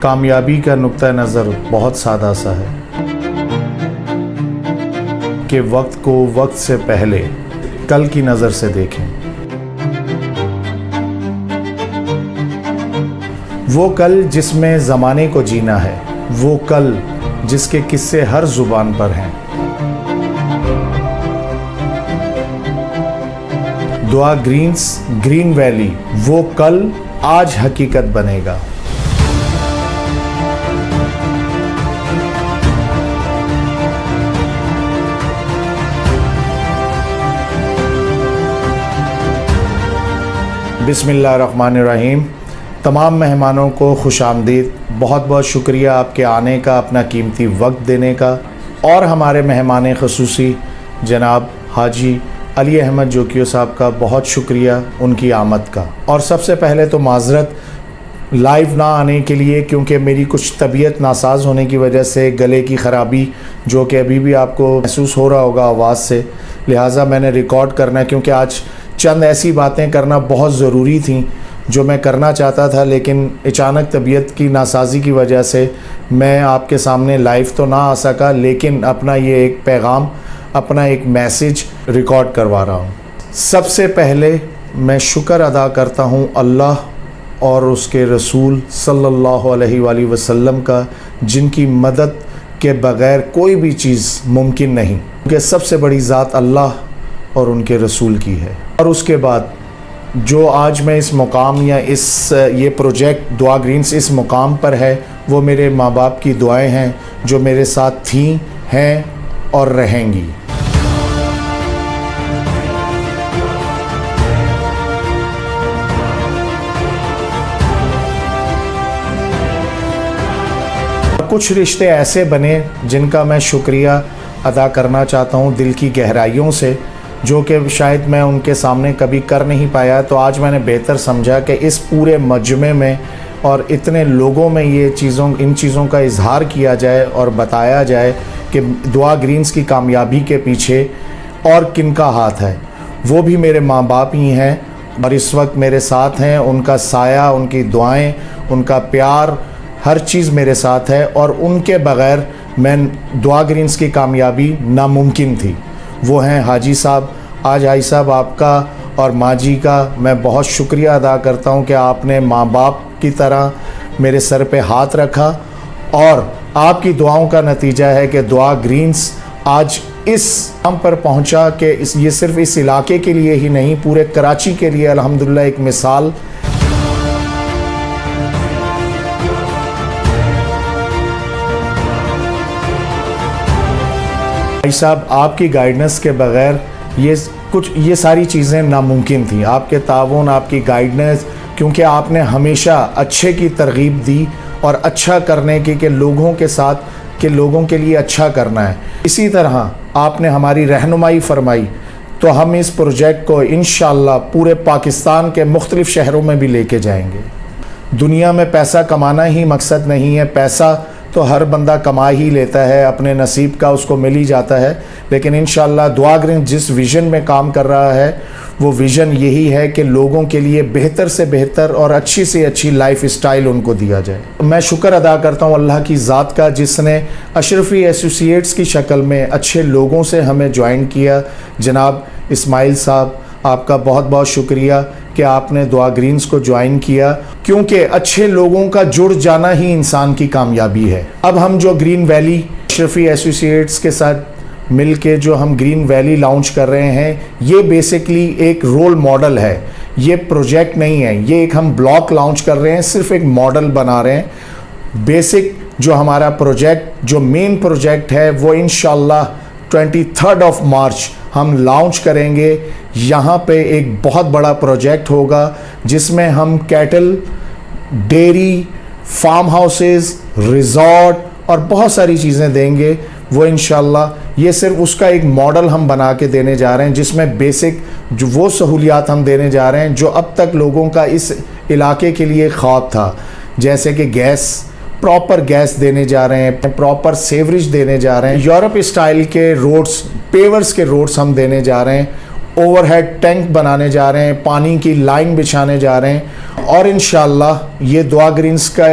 कामयाबी का नुक्ता नज़र बहुत सादा सा है कि वक्त को वक्त से पहले कल की नज़र से देखें। वो कल जिसमें ज़माने को जीना है, वो कल जिसके किस्से हर ज़ुबान पर हैं। दुआ ग्रीन्स ग्रीन वैली, वो कल आज हकीकत बनेगा। बिस्मिल्लाहिर्रहमानिर्रहीम। तमाम मेहमानों को खुशामदीद। बहुत बहुत शुक्रिया आपके आने का, अपना कीमती वक्त देने का, और हमारे मेहमान ख़ुसूसी जनाब हाजी अली अहमद जोकियो साहब का बहुत शुक्रिया उनकी आमद का। और सबसे पहले तो माज़रत लाइव ना आने के लिए, क्योंकि मेरी कुछ तबीयत नासाज होने की वजह से गले की ख़राबी जो कि अभी भी आपको महसूस हो रहा होगा आवाज़ से, लिहाजा मैंने रिकॉर्ड करना है, क्योंकि आज चंद ऐसी बातें करना बहुत ज़रूरी थी जो मैं करना चाहता था, लेकिन अचानक तबीयत की नासाजी की वजह से मैं आपके सामने लाइव तो ना आ सका, लेकिन अपना ये एक पैगाम, अपना एक मैसेज रिकॉर्ड करवा रहा हूँ। सबसे पहले मैं शुक्र अदा करता हूँ अल्लाह और उसके रसूल सल्लल्लाहु अलैहि वसल्लम का, जिनकी मदद के बग़ैर कोई भी चीज़ मुमकिन नहीं, क्योंकि सबसे बड़ी ज़ात अल्लाह और उनके रसूल की है। और उसके बाद जो आज मैं इस मुकाम या ये प्रोजेक्ट दुआ ग्रीन्स इस मुकाम पर है, वो मेरे माँ बाप की दुआएं हैं जो मेरे साथ थीं, हैं और रहेंगी। कुछ रिश्ते ऐसे बने जिनका मैं शुक्रिया अदा करना चाहता हूँ दिल की गहराइयों से, जो कि शायद मैं उनके सामने कभी कर नहीं पाया। तो आज मैंने बेहतर समझा कि इस पूरे मजमे में और इतने लोगों में इन चीज़ों का इजहार किया जाए और बताया जाए कि दुआ ग्रीन्स की कामयाबी के पीछे और किन का हाथ है। वो भी मेरे माँ बाप ही हैं और इस वक्त मेरे साथ हैं। उनका साया, उनकी दुआएं, उनका प्यार, हर चीज़ मेरे साथ है, और उनके बग़ैर मैं दुआ ग्रीन्स की कामयाबी नामुमकिन थी। वो हैं हाजी साहब। आज हाजी साहब आपका और माँ जी का मैं बहुत शुक्रिया अदा करता हूँ कि आपने माँ बाप की तरह मेरे सर पे हाथ रखा, और आपकी दुआओं का नतीजा है कि दुआ ग्रीन्स आज इस काम पर पहुँचा कि ये सिर्फ़ इस इलाके के लिए ही नहीं, पूरे कराची के लिए अल्हम्दुलिल्लाह एक मिसाल। भाई साहब, आपकी गाइडेंस के बग़ैर ये सारी चीज़ें नामुमकिन थी। आपके ताउन, आपकी गाइडेंस, क्योंकि आपने हमेशा अच्छे की तरगीब दी और अच्छा करने की, कि लोगों के साथ, कि लोगों के लिए अच्छा करना है। इसी तरह आपने हमारी रहनुमाई फरमाई, तो हम इस प्रोजेक्ट को इंशाअल्लाह पूरे पाकिस्तान के मुख्तलिफ़ शहरों में भी लेके जाएंगे। दुनिया में पैसा कमाना ही मकसद नहीं है, पैसा तो हर बंदा कमा ही लेता है, अपने नसीब का उसको मिल ही जाता है, लेकिन इंशाअल्लाह दुआ ग्रीन्स जिस विज़न में काम कर रहा है, वो विज़न यही है कि लोगों के लिए बेहतर से बेहतर और अच्छी से अच्छी लाइफ स्टाइल उनको दिया जाए। मैं शुक्र अदा करता हूँ अल्लाह की ज़ात का, जिसने अशरफी एसोसिएट्स की शक्ल में अच्छे लोगों से हमें ज्वाइन किया। जनाब इस्माइल साहब, आपका बहुत बहुत शुक्रिया कि आपने दुआ ग्रीन्स को ज्वाइन किया, क्योंकि अच्छे लोगों का जुड़ जाना ही इंसान की कामयाबी है। अब हम जो ग्रीन वैली अशरफी एसोसिएट्स के साथ मिल के जो हम ग्रीन वैली लॉन्च कर रहे हैं, ये बेसिकली एक रोल मॉडल है। ये प्रोजेक्ट नहीं है, ये एक हम ब्लॉक लॉन्च कर रहे हैं, सिर्फ एक मॉडल बना रहे हैं। बेसिक जो हमारा प्रोजेक्ट, जो मेन प्रोजेक्ट है, वो इंशाअल्लाह 23 मार्च हम लॉन्च करेंगे। यहाँ पे एक बहुत बड़ा प्रोजेक्ट होगा जिसमें हम cattle, dairy, farm houses, resort और बहुत सारी चीज़ें देंगे। वो इंशाअल्लाह ये सिर्फ उसका एक मॉडल हम बना के देने जा रहे हैं, जिसमें बेसिक जो वो सहूलियात हम देने जा रहे हैं जो अब तक लोगों का इस इलाके के लिए ख्वाब था, जैसे कि गैस, प्रॉपर गैस देने जा रहे हैं, प्रॉपर सेवरेज देने जा रहे हैं, यूरोप स्टाइल के रोड्स, पेवर्स के रोड्स हम देने जा रहे हैं, ओवरहेड टैंक बनाने जा रहे हैं, पानी की लाइन बिछाने जा रहे हैं और इंशाल्लाह ये दुआ ग्रीन्स का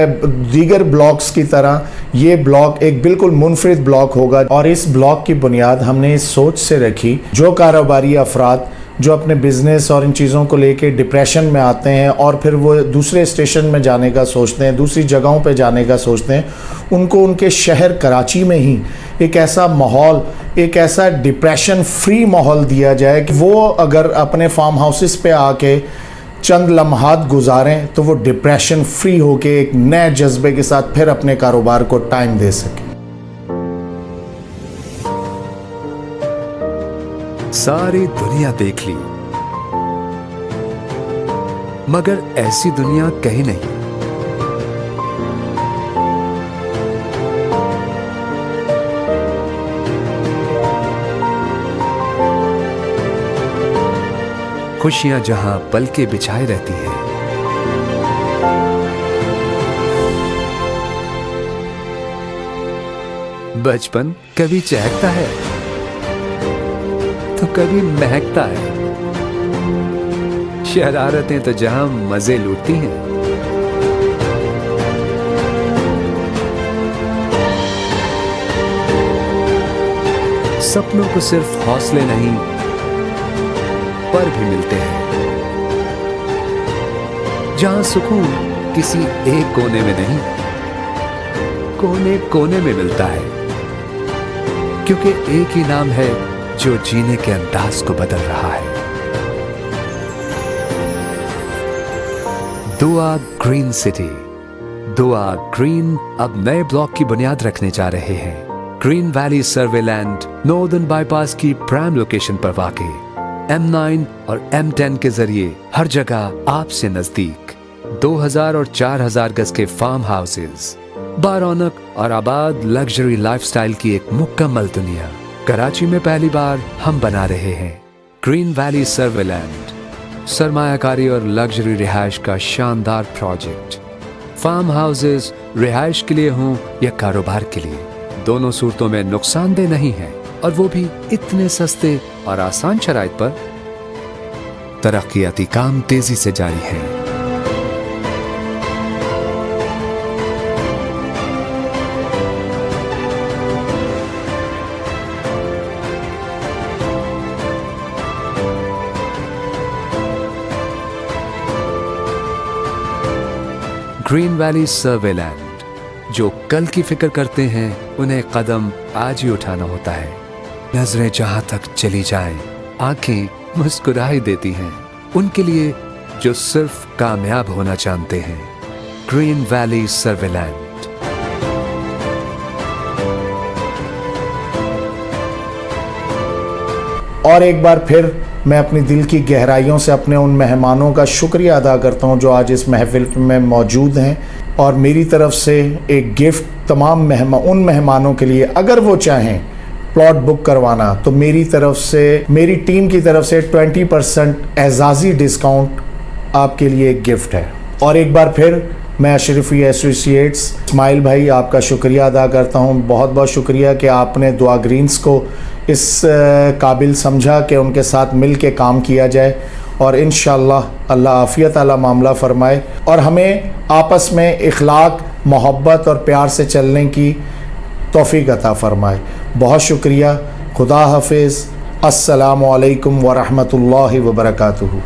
दीगर ब्लॉक्स की तरह ये ब्लॉक एक बिल्कुल मुनफरिद ब्लॉक होगा। और इस ब्लॉक की बुनियाद हमने इस सोच से रखी, जो कारोबारी अफराद जो अपने बिज़नेस और इन चीज़ों को लेके डिप्रेशन में आते हैं और फिर वो दूसरे स्टेशन में जाने का सोचते हैं, दूसरी जगहों पे जाने का सोचते हैं, उनको उनके शहर कराची में ही एक ऐसा माहौल, एक ऐसा डिप्रेशन फ्री माहौल दिया जाए कि वो अगर अपने फार्म हाउसेस पे आके चंद लम्हात गुजारें तो वो डिप्रेशन फ्री होके एक नए जज्बे के साथ फिर अपने कारोबार को टाइम दे सकें। सारी दुनिया देख ली, मगर ऐसी दुनिया कहीं नहीं। खुशियां जहां पलके बिछाए रहती हैं, बचपन कभी चहकता है तो कभी महकता है, शरारतें तो जहां मजे लूटती हैं, सपनों को सिर्फ हौसले नहीं पर भी मिलते हैं, जहां सुकून किसी एक कोने में नहीं, कोने कोने में मिलता है, क्योंकि एक ही नाम है जो जीने के अंदाज को बदल रहा है। दुआ ग्रीन सिटी। दुआ ग्रीन अब नए ब्लॉक की बुनियाद रखने जा रहे हैं। ग्रीन वैली सर्वेलैंड नॉर्दर्न बाईपास की प्राइम लोकेशन पर वाक़ई M9 और M10 के जरिए हर जगह आपसे नजदीक 2000 और 4000 गज के फार्म हाउसेज, बारौनक और आबाद लग्जरी लाइफस्टाइल की एक मुकम्मल दुनिया कराची में पहली बार हम बना रहे हैं। ग्रीन वैली सर्वेलैंड सरमायाकारी और लग्जरी रिहाइश का शानदार प्रोजेक्ट। फार्म हाउसेज रिहाइश के लिए हों या कारोबार के लिए, दोनों सूरतों में नुकसानदेह नहीं है, और वो भी इतने सस्ते और आसान शराइत पर। तरक्याती काम तेजी से जारी है। ग्रीन वैली सर्वेलैंड, जो कल की फिक्र करते हैं उन्हें कदम आज ही उठाना होता है। नजरें जहां तक चली जाएं, आंखें मुस्कुराई देती हैं उनके लिए जो सिर्फ कामयाब होना जानते हैं। ग्रीन वैली सर्वेलैंड। और एक बार फिर मैं अपनी दिल की गहराइयों से अपने उन मेहमानों का शुक्रिया अदा करता हूं जो आज इस महफिल में मौजूद हैं, और मेरी तरफ से एक गिफ्ट तमाम उन मेहमानों के लिए, अगर वो चाहें प्लॉट बुक करवाना तो मेरी तरफ से, मेरी टीम की तरफ से 20% एजाज़ी डिस्काउंट आपके लिए एक गिफ्ट है। और एक बार फिर मैं अशरफी एसोसिएट्स इस्माइल भाई आपका शुक्रिया अदा करता हूं। बहुत बहुत शुक्रिया कि आपने दुआ ग्रीन्स को इस काबिल समझा कि उनके साथ मिल के काम किया जाए, और इंशाअल्लाह अल्लाह आफ़ियत वाला मामला फ़रमाए और हमें आपस में इखलाक, मोहब्बत और प्यार से चलने की तौफ़ीक अता फ़रमाए। बहुत शुक्रिया। खुदा हाफिज़। अस्सलामु अलैकुम व रहमतुल्लाहि व बरकातुहू।